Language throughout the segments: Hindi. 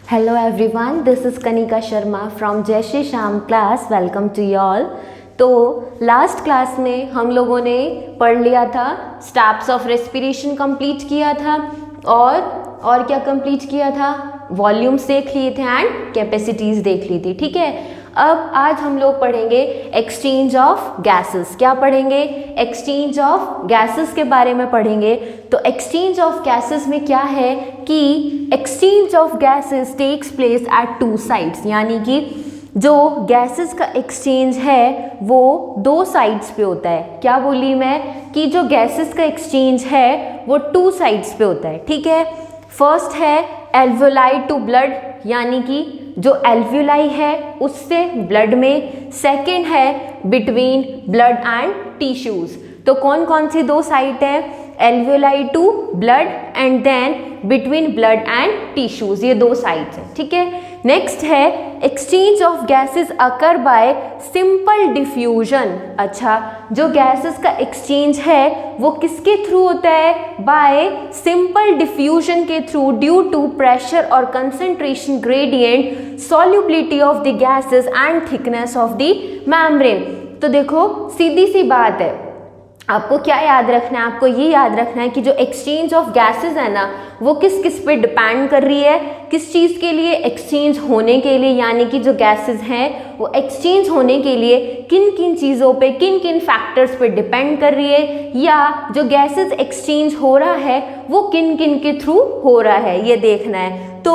Hello everyone, this is Kanika Sharma from Jai Shri Shyam class. Welcome to you all. तो लास्ट क्लास में हम लोगों ने पढ़ लिया था, स्टेप्स ऑफ रेस्पिरेशन कंप्लीट किया था और क्या कंप्लीट किया था, वॉल्यूम्स देख लिए थे एंड कैपेसिटीज देख ली थी. ठीक है, अब आज हम लोग पढ़ेंगे एक्सचेंज ऑफ गैसेस. क्या पढ़ेंगे? एक्सचेंज ऑफ गैसेस के बारे में पढ़ेंगे. तो एक्सचेंज ऑफ गैसेस में क्या है कि exchange of gases takes place at two sides, यानी कि जो गैसेस का एक्सचेंज है वो दो साइड्स पे होता है. क्या बोली मैं कि जो गैसेस का एक्सचेंज है वो टू साइड्स पे होता है. ठीक है, फर्स्ट है एल्वियोलाई टू ब्लड, यानी कि जो एल्वियोलाई है उससे ब्लड में. सेकेंड है बिटवीन ब्लड एंड टिश्यूज. तो कौन कौन सी दो साइट है? Alveoli to blood and then between blood and tissues, ये दो साइट्स हैं. ठीक है, नेक्स्ट है exchange of gases occur by simple diffusion. अच्छा, जो गैसेस का एक्सचेंज है वो किसके थ्रू होता है? बाय सिंपल डिफ्यूजन के थ्रू, ड्यू टू प्रेशर और concentration gradient, solubility of the gases and thickness of the membrane. तो देखो सीधी सी बात है, आपको क्या याद रखना है? आपको ये याद रखना है कि जो एक्सचेंज ऑफ गैसेस है ना वो किस किस पे डिपेंड कर रही है, किस चीज़ के लिए एक्सचेंज होने के लिए, यानी कि जो गैसेस हैं वो एक्सचेंज होने के लिए किन किन चीज़ों पे, किन किन फैक्टर्स पे डिपेंड कर रही है, या जो गैसेस एक्सचेंज हो रहा है वो किन किन के थ्रू हो रहा है, ये देखना है. तो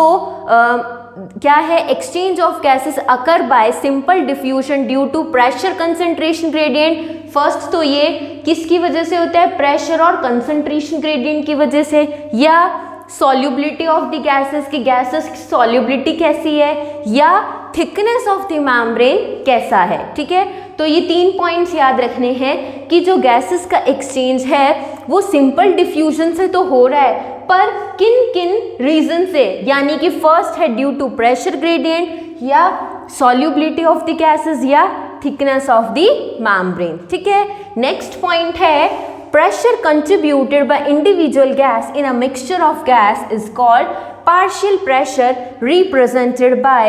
क्या है? Exchange of gases occur by simple diffusion due to pressure concentration gradient. First तो ये किसकी वजह से होता है? प्रेशर और कंसंट्रेशन ग्रेडियंट की वजह से. या सॉल्युबिलिटी ऑफ द गैसेस की गैसेस की सॉल्युबिलिटी कैसी है, या थिकनेस ऑफ द मेम्ब्रेन कैसा है. ठीक है, तो ये तीन पॉइंट्स याद रखने हैं कि जो गैसेस का एक्सचेंज है वो सिंपल डिफ्यूजन से तो हो रहा है, पर किन किन रीजन से, यानी कि फर्स्ट है ड्यू टू प्रेशर ग्रेडियंट, या सॉल्युबिलिटी ऑफ द गैसेस, या थिकनेस ऑफ द मेम्ब्रेन. ठीक है, नेक्स्ट पॉइंट है pressure contributed by individual gas in a mixture of gas is called partial pressure, represented by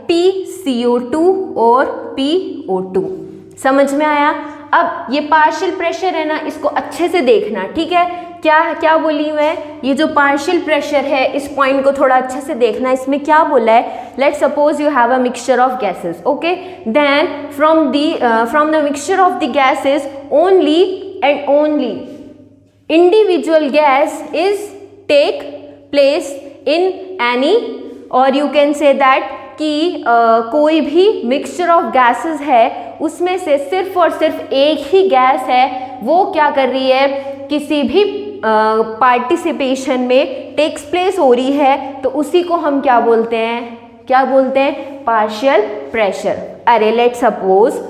PCO2 और PO2. समझ में आया? अब ये पार्शियल प्रेशर है ना, इसको अच्छे से देखना. ठीक है, क्या बोली मैं? ये जो पार्शियल प्रेशर है इस पॉइंट को थोड़ा अच्छे से देखना. इसमें क्या बोला है? Let suppose you have a mixture of gases. Okay, then from the mixture of the gases only and only individual gas is take place in any, or you can say that कि कोई भी मिक्सचर ऑफ गैसेस है उसमें से सिर्फ और सिर्फ एक ही गैस है वो क्या कर रही है, किसी भी पार्टिसिपेशन में टेक्स प्लेस हो रही है, तो उसी को हम क्या बोलते हैं? क्या बोलते हैं? Partial pressure. अरे लेट सपोज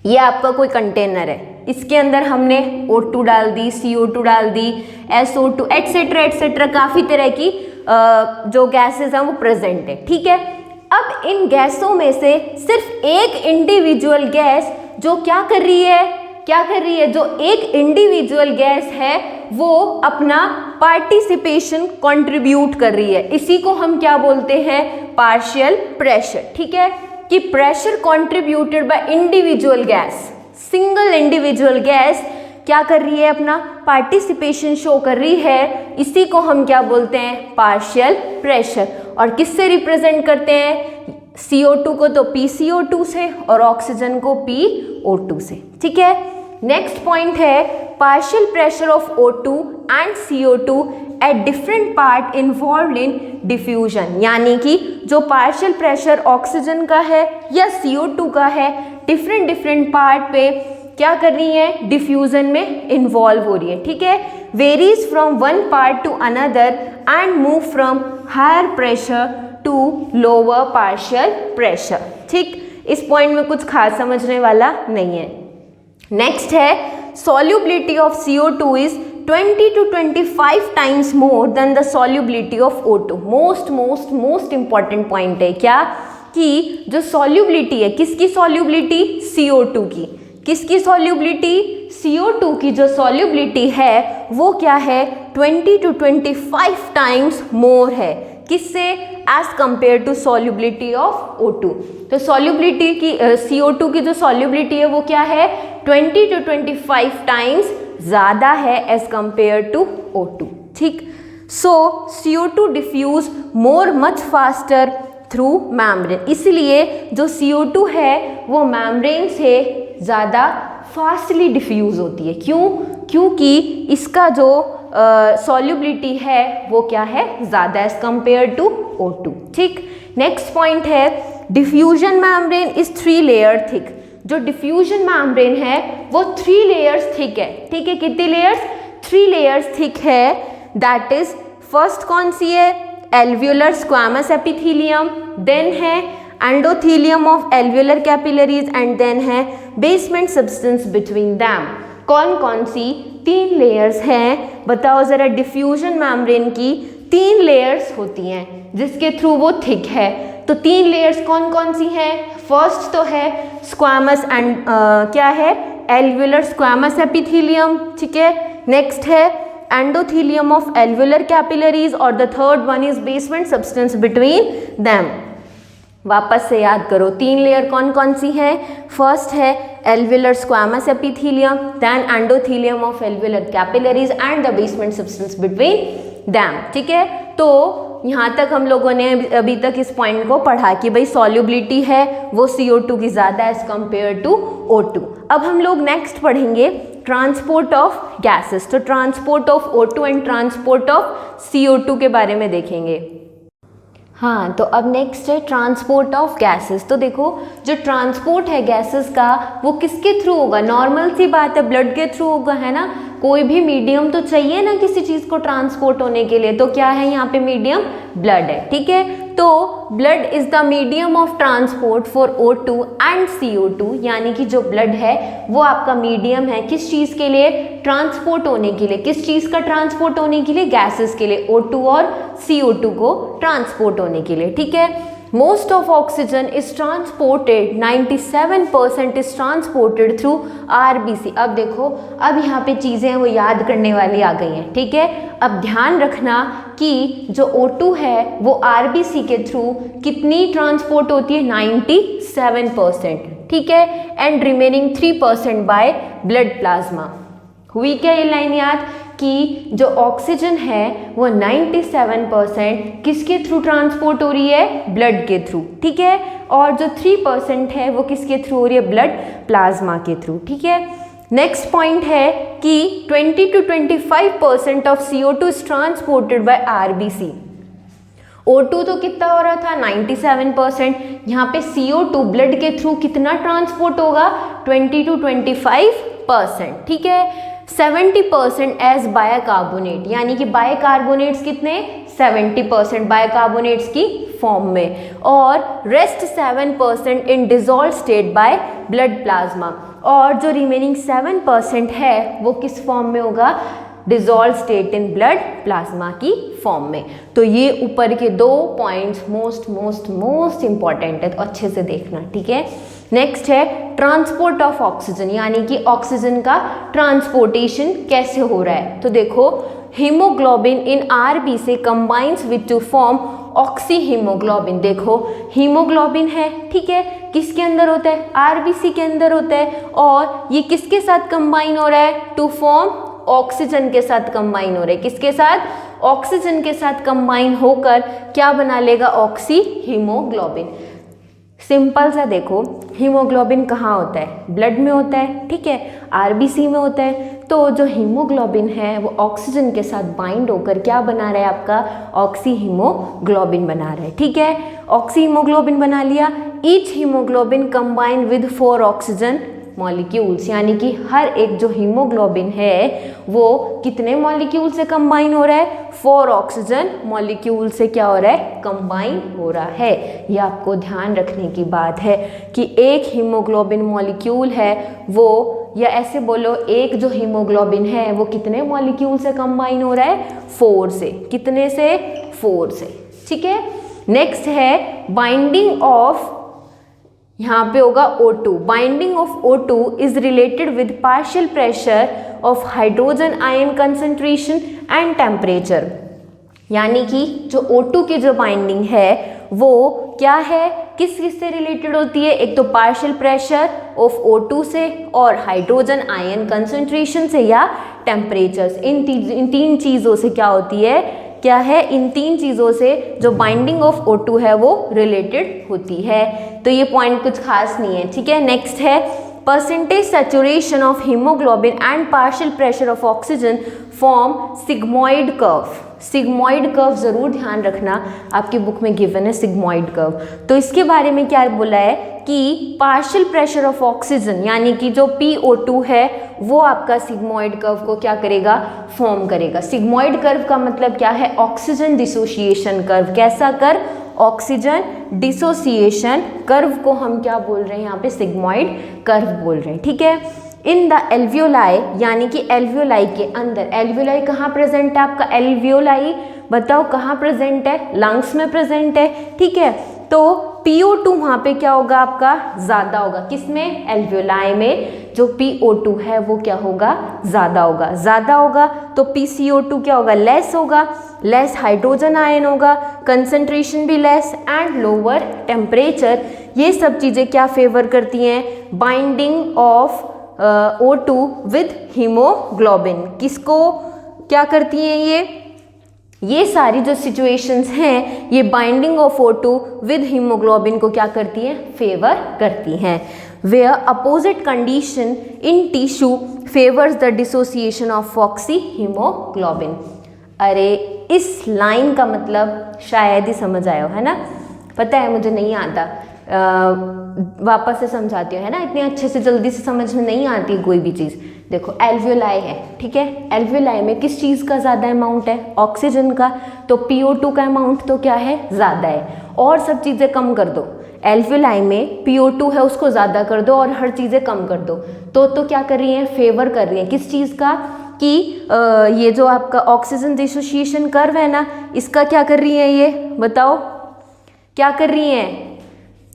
ये आपका कोई कंटेनर है, इसके अंदर हमने O2 डाल दी, CO2 डाल दी, SO2 एटसेट्रा एटसेट्रा, काफ़ी तरह की जो गैसेस हैं वो प्रेजेंट है. ठीक है, अब इन गैसों में से सिर्फ एक इंडिविजुअल गैस जो क्या कर रही है, जो एक इंडिविजुअल गैस है वो अपना पार्टिसिपेशन कंट्रीब्यूट कर रही है, इसी को हम क्या बोलते हैं? Partial pressure. ठीक है, कि pressure contributed by individual gas, single individual gas क्या कर रही है? अपना पार्टिसिपेशन शो कर रही है, इसी को हम क्या बोलते हैं? Partial pressure. और किससे रिप्रेजेंट करते हैं? CO2 को तो PCO2 से और ऑक्सीजन को PO2 से. ठीक है, नेक्स्ट पॉइंट है partial pressure of O2 and CO2 at different part involve in diffusion, यानी कि जो पार्शियल प्रेशर ऑक्सीजन का है या CO2 का है, डिफरेंट पार्ट पे क्या कर रही है? डिफ्यूजन में इन्वॉल्व हो रही है. ठीक है, varies from one part to another and move from higher pressure to lower partial pressure. ठीक, इस पॉइंट में कुछ खास समझने वाला नहीं है. नेक्स्ट है solubility of CO2 is 20 to 25 times more than the solubility of O2. most important point है क्या? कि जो solubility है, किसकी solubility? CO2 की. किसकी solubility? CO2 की जो solubility है वो क्या है? 20 to 25 times more है. किससे? As compare to solubility of O2। तो सॉल्युबिलिटी की CO2 की जो सॉल्युबिलिटी है वो क्या है? 20 to 25 टाइम्स ज़्यादा है एज कंपेयर टू O2। ठीक, so CO2 diffuse more much faster through membrane, इसलिए जो CO2 है वो मैम्ब्रेन से ज़्यादा फास्टली डिफ्यूज़ होती है। क्यों? क्योंकि इसका जो सॉल्युबिलिटी है वो क्या है? ज़्यादा एज कंपेयर टू O2। ठीक, नेक्स्ट पॉइंट है diffusion membrane is 3 layer thick. जो डिफ्यूजन मैम्ब्रेन है वो 3 लेयर्स थिक है। ठीक है, कितनी लेयर्स? 3 लेयर्स थिक है। दैट इज फर्स्ट कौन सी है? एल्वियोलर स्क्वामस एपिथेलियम, देन है endothelium of alveolar capillaries and then है बेसमेंट सब्सटेंस बिटवीन दैम। कौन कौन सी 3 लेयर्स हैं? बताओ ज़रा। डिफ्यूजन मैम्ब्रेन की 3 लेयर्स होती हैं जिसके थ्रू वो थिक है। तो 3 लेयर्स कौन कौन सी हैं? फर्स्ट तो है स्क्वामस एंड क्या है? Alveolar squamous epithelium. ठीक है, नेक्स्ट है एंडोथेलियम ऑफ एल्वियोलर कैपिलरीज और the third one is basement substance between them. वापस से याद करो 3 लेयर कौन कौन सी हैं? फर्स्ट है alveolar squamous epithelium, then endothelium of alveolar capillaries and the basement substance between them. ठीक है, तो यहाँ तक हम लोगों ने अभी तक इस पॉइंट को पढ़ा कि भाई सॉल्युबिलिटी है वो CO2 की ज़्यादा एज कंपेयर टू O2। अब हम लोग नेक्स्ट पढ़ेंगे ट्रांसपोर्ट ऑफ गैसेस। तो transport of O2 and transport of CO2 के बारे में देखेंगे। हाँ, तो अब नेक्स्ट है ट्रांसपोर्ट ऑफ गैसेस। तो देखो जो ट्रांसपोर्ट है गैसेस का वो किसके थ्रू होगा? नॉर्मल सी बात है, ब्लड के थ्रू होगा, है ना। कोई भी मीडियम तो चाहिए ना किसी चीज़ को ट्रांसपोर्ट होने के लिए। तो क्या है यहाँ पे? मीडियम ब्लड है। ठीक है, तो blood is the medium of transport for O2 and CO2, यानी कि जो ब्लड है वो आपका मीडियम है किस चीज़ के लिए? ट्रांसपोर्ट होने के लिए। किस चीज़ का ट्रांसपोर्ट होने के लिए? गैसेस के लिए, O2 और CO2 को ट्रांसपोर्ट होने के लिए। ठीक है, most of oxygen is transported, 97% is transported through RBC। अब देखो, अब यहाँ पे चीज़ें वो याद करने वाली आ गई हैं। ठीक है, अब ध्यान रखना कि जो O2 है वो RBC के थ्रू कितनी ट्रांसपोर्ट होती है? 97%। ठीक है, and remaining 3% by blood plasma. हुई क्या ये लाइन याद कि जो ऑक्सीजन है वो 97% किसके थ्रू ट्रांसपोर्ट हो रही है? ब्लड के थ्रू। ठीक है, और जो 3% है वो किसके थ्रू हो रही है? ब्लड प्लाज्मा के थ्रू। ठीक है, नेक्स्ट पॉइंट है कि 20 to 25% of CO2 is transported by RBC। O2 तो कितना हो रहा था? 97%। यहाँ पे CO2 ब्लड के थ्रू कितना ट्रांसपोर्ट होगा? 20 to 25%। ठीक है, 70% एज बायकार्बोनेट, यानी कि बायकार्बोनेट्स कितने? 70% बायकार्बोनेट्स की फॉर्म में, और rest 7% in dissolve state by blood plasma. और जो रिमेनिंग 7% है वो किस फॉर्म में होगा? Dissolve state in blood plasma की फॉर्म में। तो ये ऊपर के 2 पॉइंट्स मोस्ट इंपॉर्टेंट है, तो अच्छे से देखना। ठीक है, नेक्स्ट है ट्रांसपोर्ट ऑफ ऑक्सीजन, यानी कि ऑक्सीजन का ट्रांसपोर्टेशन कैसे हो रहा है। तो देखो haemoglobin in RBC combines with two form oxy haemoglobin. देखो हीमोग्लोबिन है, ठीक है, किसके अंदर होता है? RBC के अंदर होता है, और ये किसके साथ कंबाइन हो रहा है? टू फॉर्म ऑक्सीजन के साथ कंबाइन हो रहे हैं। किसके साथ? ऑक्सीजन के साथ कंबाइन होकर क्या बना लेगा? Oxy haemoglobin. सिंपल सा देखो, हीमोग्लोबिन कहाँ होता है? ब्लड में होता है, ठीक है, RBC में होता है। तो जो हीमोग्लोबिन है वो ऑक्सीजन के साथ बाइंड होकर क्या बना रहा है? आपका ऑक्सी हीमोग्लोबिन बना रहा है। ठीक है, ऑक्सी हीमोग्लोबिन बना लिया। Each haemoglobin combine with 4 oxygen molecules, यानी कि हर एक जो हीमोग्लोबिन है वो कितने मॉलिक्यूल से कंबाइन हो रहा है? 4 ऑक्सीजन मॉलिक्यूल से क्या हो रहा है? कंबाइन हो रहा है। ये आपको ध्यान रखने की बात है कि एक हीमोग्लोबिन मॉलिक्यूल है वो, या ऐसे बोलो एक जो हीमोग्लोबिन है वो कितने मॉलिक्यूल से कंबाइन हो रहा है? 4 से। कितने से? 4 से। ठीक है, नेक्स्ट है बाइंडिंग ऑफ, यहाँ पे होगा O2। Binding of O2 is related with partial pressure of hydrogen ion concentration and temperature. यानी कि जो O2 की जो बाइंडिंग है वो क्या है, किस से रिलेटेड होती है, एक तो पार्शियल प्रेशर ऑफ O2 से और हाइड्रोजन आयन कंसंट्रेशन से या टेम्परेचर्स, इन तीन चीज़ों से क्या होती है, क्या है, इन तीन चीज़ों से जो बाइंडिंग ऑफ O2 है वो रिलेटेड होती है। तो ये पॉइंट कुछ खास नहीं है, ठीक है। नेक्स्ट है percentage saturation of haemoglobin and partial pressure of oxygen form sigmoid curve. Sigmoid curve ज़रूर ध्यान रखना, आपकी बुक में गिवन है सिग्मोइड कर्व। तो इसके बारे में क्या बोला है कि पार्शियल प्रेशर ऑफ ऑक्सीजन यानी कि जो PO2 है वो आपका सिग्मोइड कर्व को क्या करेगा, फॉर्म करेगा। सिग्मोइड कर्व का मतलब क्या है, ऑक्सीजन डिसोसिएशन कर्व। कैसा कर्व, ऑक्सीजन डिसोसिएशन कर्व को हम क्या बोल रहे हैं यहाँ पे, सिग्मोइड कर्व बोल रहे हैं, ठीक है। इन द एल्वियोलाई यानी कि एल्वियोलाई के अंदर, एल्वियोलाई कहाँ प्रेजेंट है आपका, एल्वियोलाई बताओ कहाँ प्रेजेंट है, लंग्स में प्रेजेंट है, ठीक है। तो PO2 वहाँ पे क्या होगा आपका, ज़्यादा होगा, किसमें, एल्वियोलाई में जो PO2 है वो क्या होगा, ज़्यादा होगा। ज़्यादा होगा तो PCO2 क्या होगा, लेस होगा, लेस हाइड्रोजन आयन होगा, कंसंट्रेशन भी लेस एंड लोअर टेम्परेचर। ये सब चीज़ें क्या फेवर करती हैं, binding of O2 with haemoglobin. किसको क्या करती हैं ये सारी जो सिचुएशंस हैं ये binding of O2 with haemoglobin को क्या करती हैं, फेवर करती हैं। Where opposite condition in tissue favours the dissociation of oxy haemoglobin. अरे इस लाइन का मतलब शायद ही समझ आया हो, है ना, पता है मुझे नहीं आता, वापस से समझाती हूँ, है ना, इतने अच्छे से जल्दी से समझ में नहीं आती कोई भी चीज़। देखो एल्वियोलाई है, ठीक है, एल्वियोलाई में किस चीज़ का ज़्यादा अमाउंट है, ऑक्सीजन का, तो PO2 का अमाउंट तो क्या है, ज़्यादा है, और सब चीज़ें कम कर दो। एल्वियोलाई में PO2 है उसको ज़्यादा कर दो और हर चीज़ें कम कर दो, तो क्या कर रही हैं, फेवर कर रही हैं किस चीज़ का, कि ये जो आपका ऑक्सीजन डिसोसिएशन कर्व है ना, इसका क्या कर रही हैं, ये बताओ क्या कर रही हैं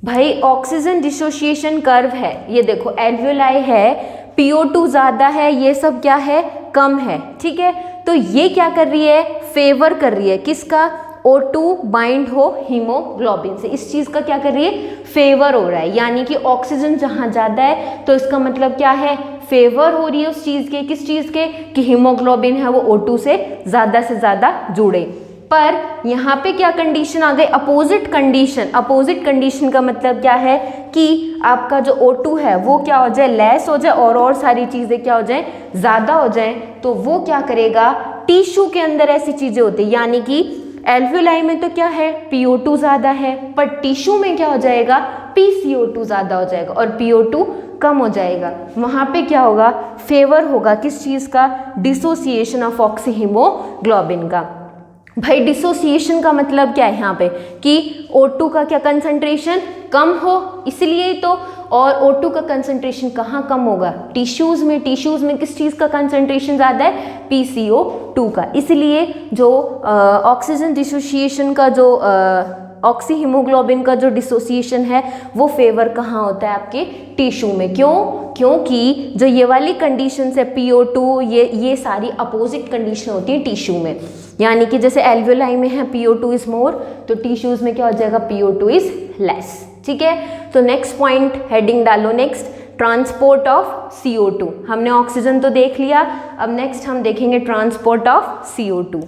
भाई, ऑक्सीजन डिसोसिएशन कर्व है, ये देखो एल्वियोलाई है, PO2 ज़्यादा है, ये सब क्या है, कम है, ठीक है। तो ये क्या कर रही है, फेवर कर रही है किसका, O2 बाइंड हो हीमोग्लोबिन से, इस चीज़ का क्या कर रही है, फेवर हो रहा है। यानी कि ऑक्सीजन जहाँ ज़्यादा है तो इसका मतलब क्या है, फेवर हो रही है उस चीज़ के, किस चीज़ के, कि हीमोग्लोबिन है वो O2 से ज़्यादा जुड़े। पर यहाँ पे क्या कंडीशन आ गई, अपोजिट कंडीशन। अपोजिट कंडीशन का मतलब क्या है कि आपका जो O2 है वो क्या हो जाए, लेस हो जाए, और सारी चीज़ें क्या हो जाए, ज़्यादा हो जाए। तो वो क्या करेगा, टिश्यू के अंदर ऐसी चीज़ें होती है, यानी कि एल्वियोलाई में तो क्या है, PO2 ज़्यादा है, पर टिश्यू में क्या हो जाएगा, PCO2 ज़्यादा हो जाएगा और PO2 कम हो जाएगा। वहाँ पे क्या होगा, फेवर होगा किस चीज़ का, डिसोसिएशन ऑफ ऑक्सी हीमोग्लोबिन का। भाई डिसोसिएशन का मतलब क्या है यहाँ पे, कि O2 का क्या कंसंट्रेशन कम हो, इसलिए तो, और O2 का कंसंट्रेशन कहाँ कम होगा, टिश्यूज़ में। टिश्यूज़ में किस चीज़ का कंसंट्रेशन ज़्यादा है, PCO2 का। इसलिए जो ऑक्सीजन डिसोसिएशन का जो ऑक्सी हीमोग्लोबिन का जो डिसोसिएशन है वो फेवर कहाँ होता है, आपके टिश्यू में। क्यों, क्योंकि जो ये वाली कंडीशन है PO2, ये सारी अपोजिट कंडीशन होती है टिश्यू में। यानी कि जैसे एल्वियोलाई में है PO2 इज मोर, तो टिश्यूज़ में क्या हो जाएगा, PO2 इज लेस, ठीक है। तो नेक्स्ट पॉइंट हेडिंग डालो, नेक्स्ट ट्रांसपोर्ट ऑफ CO2। हमने ऑक्सीजन तो देख लिया, अब नेक्स्ट हम देखेंगे ट्रांसपोर्ट ऑफ CO2।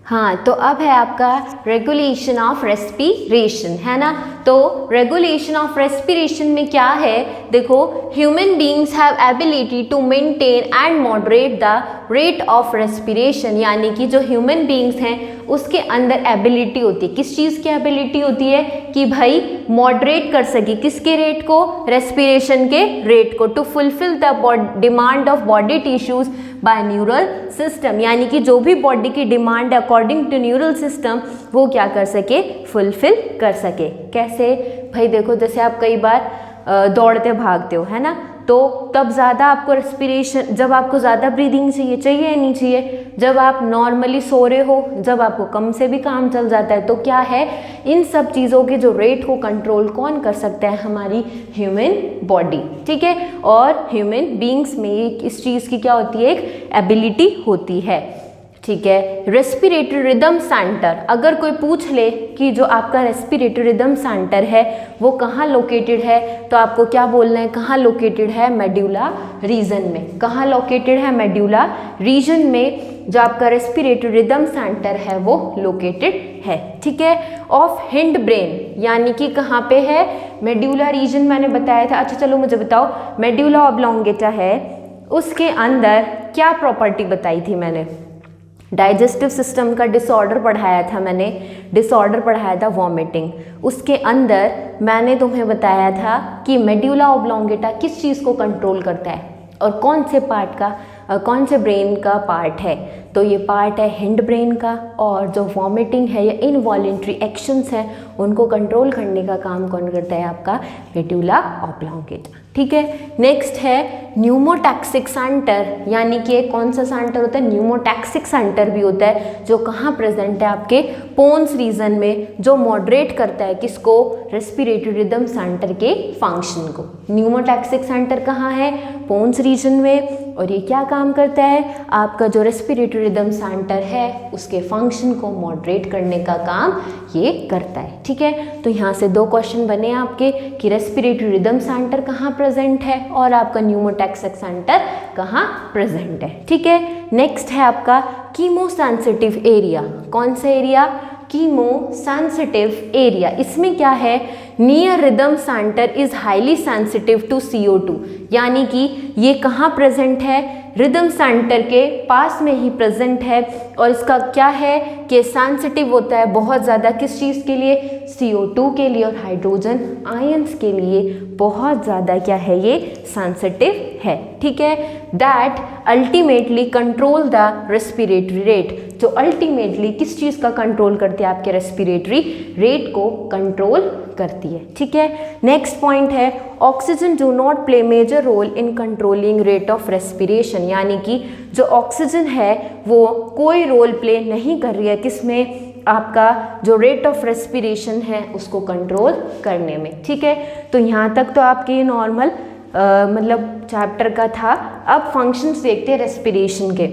हाँ, तो अब है आपका रेगुलेशन ऑफ रेस्पिरेशन, है ना। तो रेगुलेशन ऑफ रेस्पिरेशन में क्या है, देखो human beings have ability to maintain and moderate the rate of respiration. यानी कि जो ह्यूमन बींग्स हैं उसके अंदर एबिलिटी होती है, किस चीज़ की एबिलिटी होती है, कि भाई मॉडरेट कर सके किसके रेट को, रेस्पिरेशन के रेट को, to fulfil the demand of body tissues by neural system. यानी कि जो भी बॉडी की डिमांड है अकॉर्डिंग टू न्यूरल सिस्टम वो क्या कर सके, फुलफिल कर सके। कैसे भाई, देखो जैसे आप कई बार दौड़ते भागते हो, है ना, तो तब ज़्यादा आपको रेस्पिरेशन, जब आपको ज़्यादा ब्रीदिंग चाहिए या नहीं चाहिए, जब आप नॉर्मली सो रहे हो, जब आपको कम से भी काम चल जाता है, तो क्या है, इन सब चीज़ों के जो रेट को कंट्रोल कौन कर सकता है, हमारी ह्यूमन बॉडी, ठीक है। और ह्यूमन बींग्स में इस चीज़ की क्या होती है, एक एबिलिटी होती है। ठीक है। रेस्पिरेटरी रिदम सेंटर, अगर कोई पूछ ले कि जो आपका रेस्पिरेटरी रिदम सेंटर है वो कहाँ लोकेटेड है, तो आपको क्या बोलना है, कहाँ लोकेटेड है, मेड्यूला रीजन में। कहाँ लोकेटेड है, मेड्यूला रीजन में जो आपका रेस्पिरेटरी रिदम सेंटर है वो लोकेटेड है, ठीक है। ऑफ हिंड ब्रेन, यानी कि कहाँ पे है, मेड्यूला रीजन मैंने बताया था। अच्छा चलो मुझे बताओ, मेड्यूला ऑब्लोंगेटा है, उसके अंदर क्या प्रॉपर्टी बताई थी मैंने, डाइजेस्टिव सिस्टम का डिसऑर्डर पढ़ाया था मैंने, डिसऑर्डर पढ़ाया था वॉमिटिंग। उसके अंदर मैंने तुम्हें बताया था कि मेड्यूला ऑब्लोंगेटा किस चीज़ को कंट्रोल करता है और कौन से पार्ट का, कौन से ब्रेन का पार्ट है, तो ये पार्ट है हिंड ब्रेन का। और जो वॉमिटिंग है या इनवॉलेंट्री एक्शंस हैं उनको कंट्रोल करने का काम कौन करता है, आपका मेड्यूला ऑब्लोंगेटा, ठीक है। नेक्स्ट है न्यूमोटैक्सिक सेंटर, यानी कि कौन सा सेंटर होता है, न्यूमोटैक्सिक सेंटर भी होता है, जो कहाँ प्रेजेंट है, आपके पोन्स रीजन में, जो मॉडरेट करता है किसको, रेस्पिरेटरी रिदम सेंटर के फंक्शन को। न्यूमोटैक्सिक सेंटर कहाँ है, पोन्स रीजन में, और ये क्या काम करता है, आपका जो रेस्पिरेटरी रिदम सेंटर है उसके फंक्शन को मॉडरेट करने का काम ये करता है, ठीक है। तो यहाँ से दो क्वेश्चन बने आपके कि रेस्पिरेटरी रिदम सेंटर कहाँ प्रेजेंट है और आपका न्यूमोटैक्सिक सेंटर कहाँ प्रेजेंट है, ठीक है। नेक्स्ट है आपका कीमोसेंसिटिव एरिया, कौन सा एरिया, कीमोसेंसिटिव एरिया। इसमें क्या है, near rhythm centre is highly sensitive to CO2, यानी कि ये कहाँ प्रेजेंट है, रिदम सेंटर के पास में ही प्रेजेंट है, और इसका क्या है कि सेंसिटिव होता है बहुत ज़्यादा किस चीज़ के लिए, CO2 के लिए और हाइड्रोजन आयंस के लिए बहुत ज़्यादा क्या है, ये सेंसिटिव है, ठीक है। That ultimately control the respiratory rate, जो अल्टीमेटली किस चीज़ का कंट्रोल करती है, आपके रेस्पिरेटरी रेट को कंट्रोल करती है, ठीक है। नेक्स्ट पॉइंट है oxygen do not play major role in controlling rate of respiration, यानी कि जो ऑक्सीजन है वो कोई रोल प्ले नहीं कर रही है किसमें, आपका जो रेट ऑफ रेस्पिरेशन है उसको कंट्रोल करने में, ठीक है। तो यहाँ तक तो आपके नॉर्मल मतलब चैप्टर का था। अब फंक्शंस देखते हैं रेस्पिरेशन के,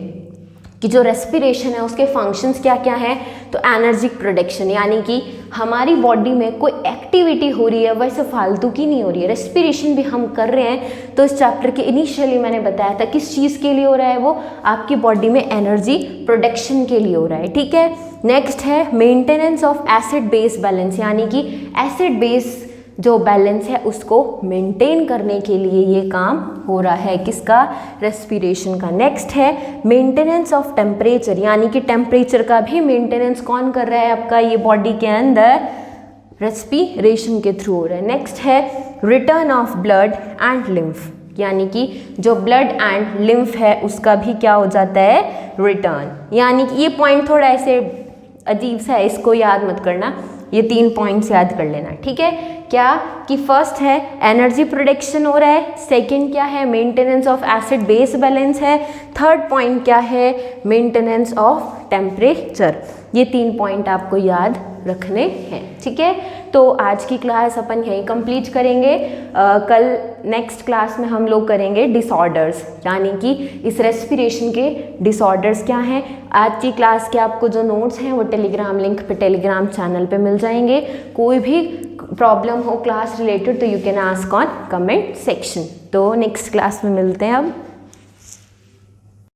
कि जो रेस्पिरेशन है उसके फंक्शंस क्या क्या हैं। तो एनर्जी प्रोडक्शन, यानी कि हमारी बॉडी में कोई एक्टिविटी हो रही है वैसे फालतू की नहीं हो रही है, रेस्पिरेशन भी हम कर रहे हैं। तो इस चैप्टर के इनिशियली मैंने बताया था किस चीज़ के लिए हो रहा है, वो आपकी बॉडी में एनर्जी प्रोडक्शन के लिए हो रहा है, ठीक है। नेक्स्ट है maintenance of acid base balance, यानी कि एसिड बेस जो बैलेंस है उसको मेंटेन करने के लिए ये काम हो रहा है, किसका, रेस्पिरेशन का। नेक्स्ट है मेंटेनेंस ऑफ टेम्परेचर, यानी कि टेम्परेचर का भी मेंटेनेंस कौन कर रहा है, आपका ये बॉडी के अंदर रेस्पिरेशन के थ्रू हो रहा है। नेक्स्ट है return of blood and lymph, यानी कि जो ब्लड एंड लिम्फ है उसका भी क्या हो जाता है, रिटर्न। यानी कि ये पॉइंट थोड़ा ऐसे अजीब सा है, इसको याद मत करना, ये 3 पॉइंट्स याद कर लेना, ठीक है। क्या कि फर्स्ट है एनर्जी प्रोडक्शन हो रहा है, सेकंड क्या है maintenance of acid base balance है, थर्ड पॉइंट क्या है मेंटेनेंस ऑफ टेम्परेचर। ये 3 पॉइंट आपको याद रखने हैं, ठीक है। तो आज की क्लास अपन यहीं कंप्लीट करेंगे। कल नेक्स्ट क्लास में हम लोग करेंगे डिसऑर्डर्स, यानी कि इस रेस्पिरेशन के डिसऑर्डर्स क्या हैं। आज की क्लास के आपको जो नोट्स हैं वो टेलीग्राम लिंक पे, टेलीग्राम चैनल पे मिल जाएंगे। कोई भी प्रॉब्लम हो क्लास रिलेटेड तो you can ask on comment section. तो नेक्स्ट क्लास में मिलते हैं अब।